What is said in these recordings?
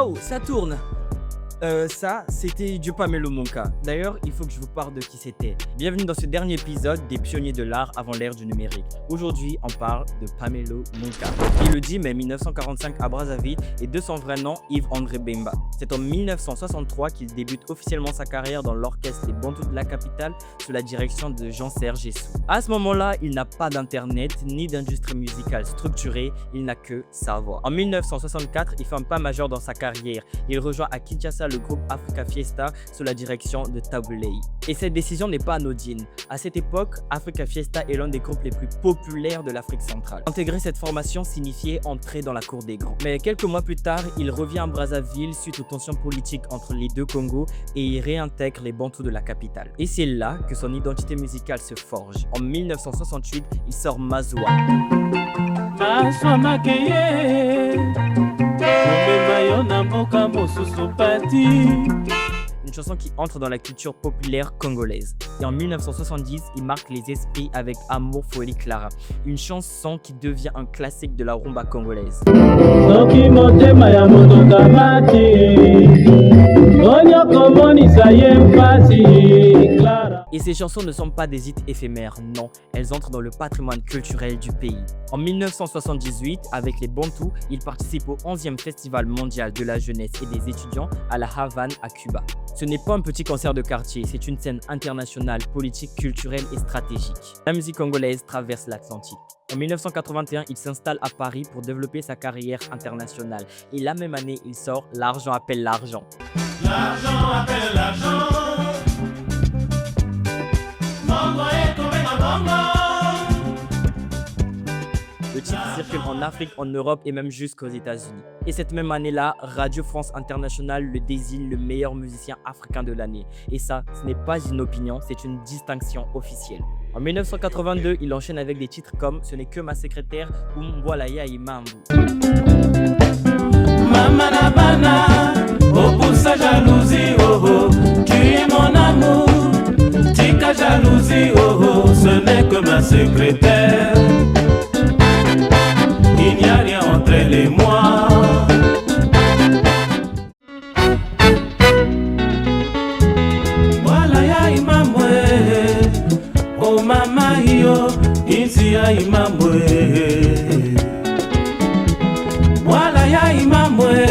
Oh, ça tourne. Ça, c'était du Pamelo Monka. D'ailleurs, il faut que je vous parle de qui c'était. Bienvenue dans ce dernier épisode des pionniers de l'art avant l'ère du numérique. Aujourd'hui, on parle de Pamelo Monka. Il le dit, mais 1945 à Brazzaville et de son vrai nom, Yves-André Bemba. C'est en 1963 qu'il débute officiellement sa carrière dans l'orchestre des Bantous de la capitale sous la direction de Jean-Serge Essou. À ce moment-là, il n'a pas d'internet ni d'industrie musicale structurée, il n'a que sa voix. En 1964, il fait un pas majeur dans sa carrière. Il rejoint à Kinshasa le groupe Africa Fiesta sous la direction de Tabu Ley. Et cette décision n'est pas anodine. À cette époque, Africa Fiesta est l'un des groupes les plus populaires de l'Afrique centrale. Intégrer cette formation signifiait entrer dans la cour des grands. Mais quelques mois plus tard, il revient à Brazzaville suite aux tensions politiques entre les deux Congos et il réintègre les Bantous de la capitale. Et c'est là que son identité musicale se forge. En 1968, il sort Mazoua. Une chanson qui entre dans la culture populaire congolaise. Et en 1970, il marque les esprits avec Amour Folie Clara, une chanson qui devient un classique de la rumba congolaise. Et ces chansons ne sont pas des hits éphémères, non, elles entrent dans le patrimoine culturel du pays. En 1978, avec les Bantous, il participe au 11e Festival mondial de la jeunesse et des étudiants à La Havane, à Cuba. Ce n'est pas un petit concert de quartier, c'est une scène internationale, politique, culturelle et stratégique. La musique congolaise traverse l'Atlantique. En 1981, il s'installe à Paris pour développer sa carrière internationale. Et la même année, il sort L'argent appelle l'argent. L'argent appelle l'argent. Le titre circule en Afrique, en Europe et même jusqu'aux États-Unis. Et cette même année-là, Radio France Internationale le désigne le meilleur musicien africain de l'année. Et ça, ce n'est pas une opinion, c'est une distinction officielle. En 1982, il enchaîne avec des titres comme Ce n'est que ma secrétaire ou Mbwalaya Imambu. Mama na bana, oh pour sa jalousie, oh oh, tu es mon amour. Tika jalousie, oh oh, ce n'est que ma secrétaire. Il n'y a rien entre elle et moi. Voilà ya imamwe, oh mama yo, ici ya imamwe. Voilà ya imamwe,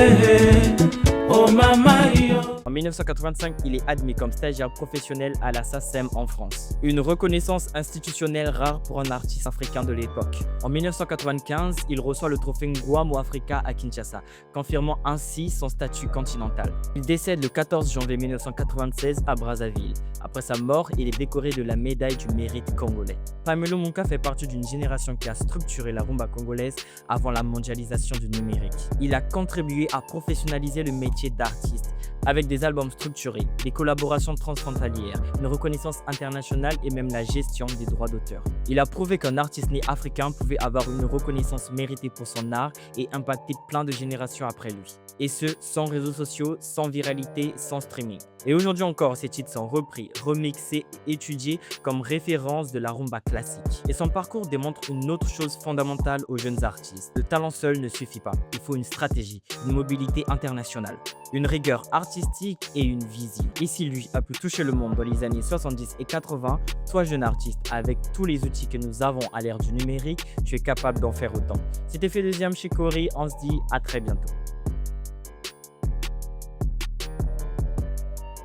oh mama yo. En 1985, il est admis comme stagiaire professionnel à la SACEM en France. Une reconnaissance institutionnelle rare pour un artiste africain de l'époque. En 1995, il reçoit le trophée Ngouamu Africa à Kinshasa, confirmant ainsi son statut continental. Il décède le 14 janvier 1996 à Brazzaville. Après sa mort, il est décoré de la médaille du mérite congolais. Pamelo Monka fait partie d'une génération qui a structuré la rumba congolaise avant la mondialisation du numérique. Il a contribué à professionnaliser le métier d'artiste avec des albums structurés, des collaborations transfrontalières, une reconnaissance internationale et même la gestion des droits d'auteur. Il a prouvé qu'un artiste né africain pouvait avoir une reconnaissance méritée pour son art et impacter plein de générations après lui. Et ce, sans réseaux sociaux, sans viralité, sans streaming. Et aujourd'hui encore, ces titres sont repris, remixés et étudiés comme référence de la rumba classique. Et son parcours démontre une autre chose fondamentale aux jeunes artistes. Le talent seul ne suffit pas, il faut une stratégie, une mobilité internationale, une rigueur artistique et une vision. Et si lui a pu toucher le monde dans les années 70 et 80, toi jeune artiste, avec tous les outils que nous avons à l'ère du numérique, tu es capable d'en faire autant. C'était Fait Deuxième chez Corey, on se dit à très bientôt.